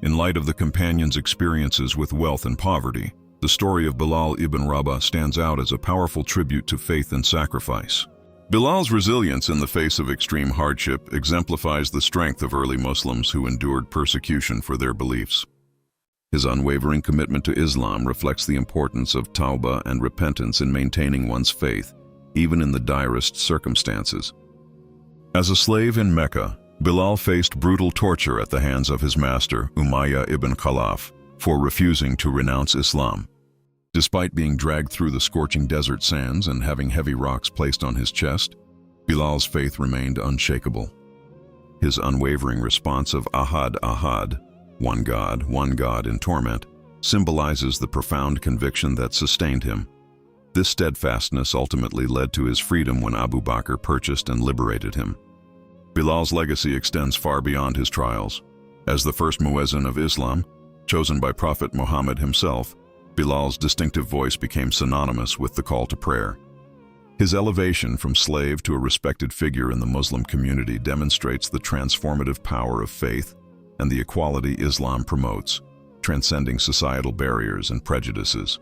In light of the companion's experiences with wealth and poverty, the story of Bilal ibn Rabah stands out as a powerful tribute to faith and sacrifice. Bilal's resilience in the face of extreme hardship exemplifies the strength of early Muslims who endured persecution for their beliefs. His unwavering commitment to Islam reflects the importance of tawbah and repentance in maintaining one's faith, even in the direst circumstances. As a slave in Mecca, Bilal faced brutal torture at the hands of his master, Umayyah ibn Khalaf, for refusing to renounce Islam. Despite being dragged through the scorching desert sands and having heavy rocks placed on his chest, Bilal's faith remained unshakable. His unwavering response of Ahad, Ahad, one God in torment, symbolizes the profound conviction that sustained him. This steadfastness ultimately led to his freedom when Abu Bakr purchased and liberated him. Bilal's legacy extends far beyond his trials. As the first muezzin of Islam, chosen by Prophet Muhammad himself, Bilal's distinctive voice became synonymous with the call to prayer. His elevation from slave to a respected figure in the Muslim community demonstrates the transformative power of faith and the equality Islam promotes, transcending societal barriers and prejudices.